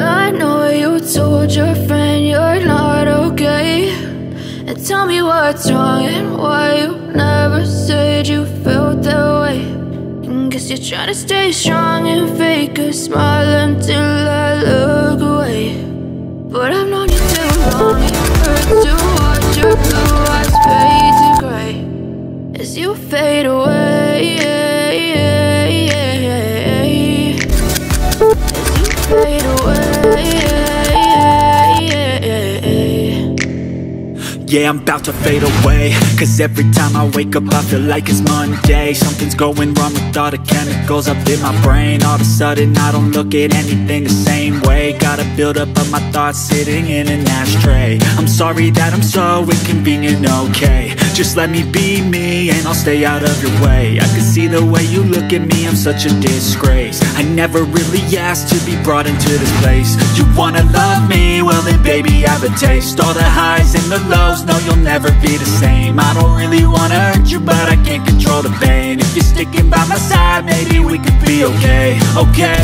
I know you told your friend you're not okay, and tell me what's wrong and why you never said you felt that way. And guess you're trying to stay strong and fake a smile until I look away. But I've known you too long, it hurts to watch your blue eyes fade to gray as you fade away, fade away. Yeah, I'm about to fade away, cause every time I wake up I feel like it's Monday. Something's going wrong with all the chemicals up in my brain. All of a sudden I don't look at anything the same way. Got a buildup of my thoughts sitting in an ashtray. I'm sorry that I'm so inconvenient, okay. Just let me be me and I'll stay out of your way. I can see the way you look at me, I'm such a disgrace. I never really asked to be brought into this place. You wanna love me? Well then baby I have a taste. All the highs and the lows, no you'll never be the same. I don't really wanna hurt you but I can't control the pain. If you're sticking by my side maybe we could be okay. Okay,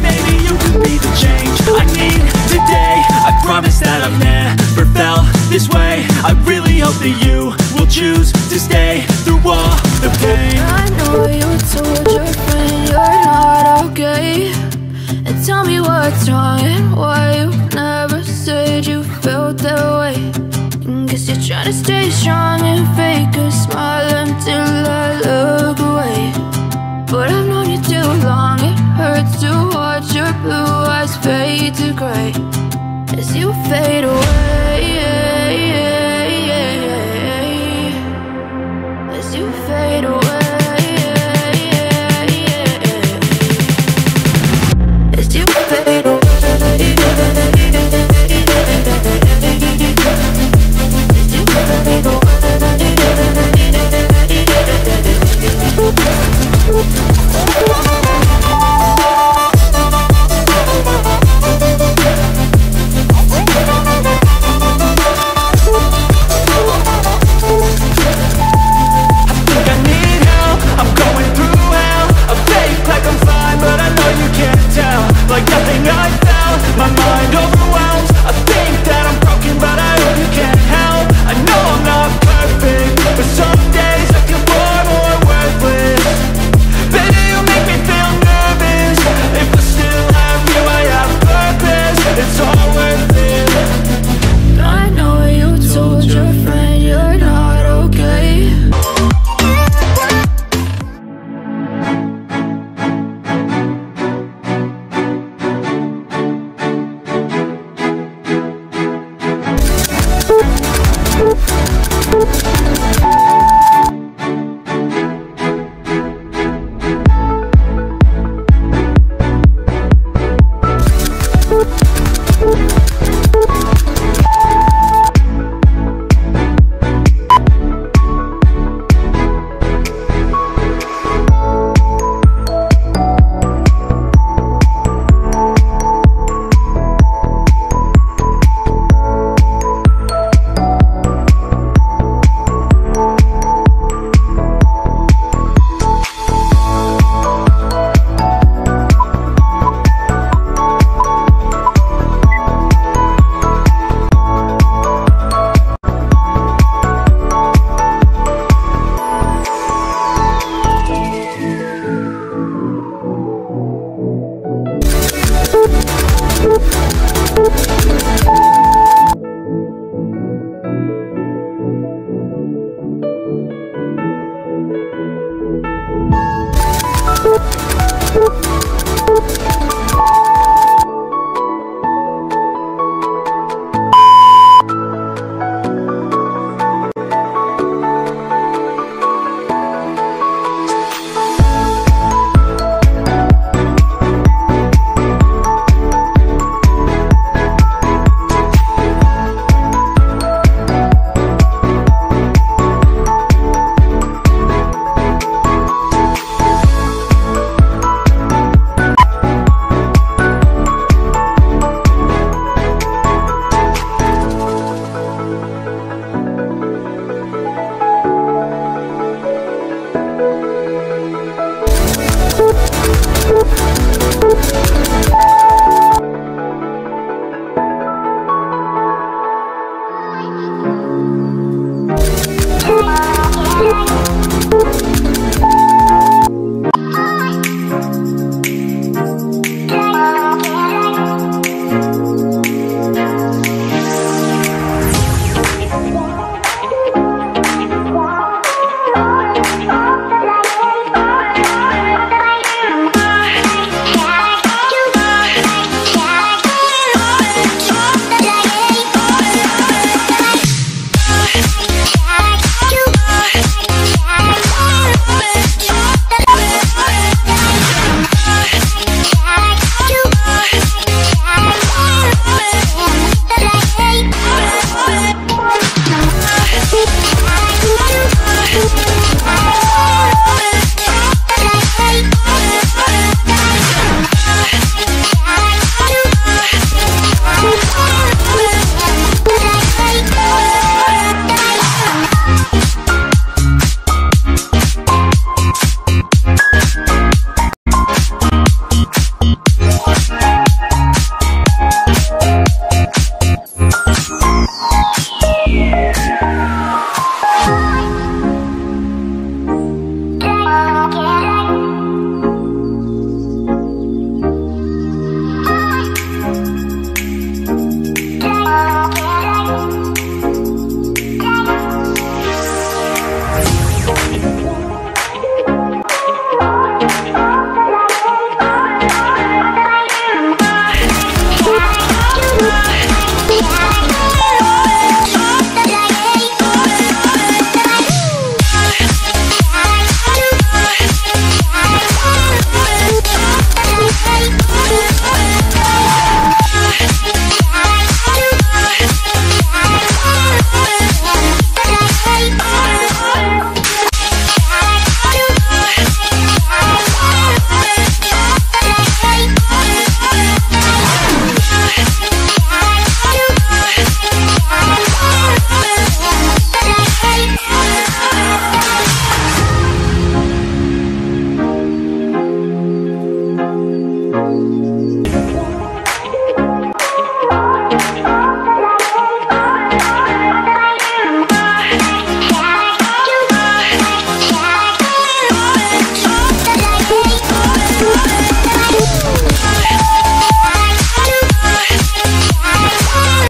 maybe you could be the change I need today. I promise that I've never felt this way. I really hope that you will choose to stay through all the pain. I know you told your friend you're not okay, and tell me what's wrong and why you never said you felt that way. And guess you're trying to stay strong and fake a smile until I look away. But I've known you too long, it hurts to watch your blue eyes fade to gray as you fade away, as you fade away, as you fade away. I need help. fine, but I know you can't tell. Like nothing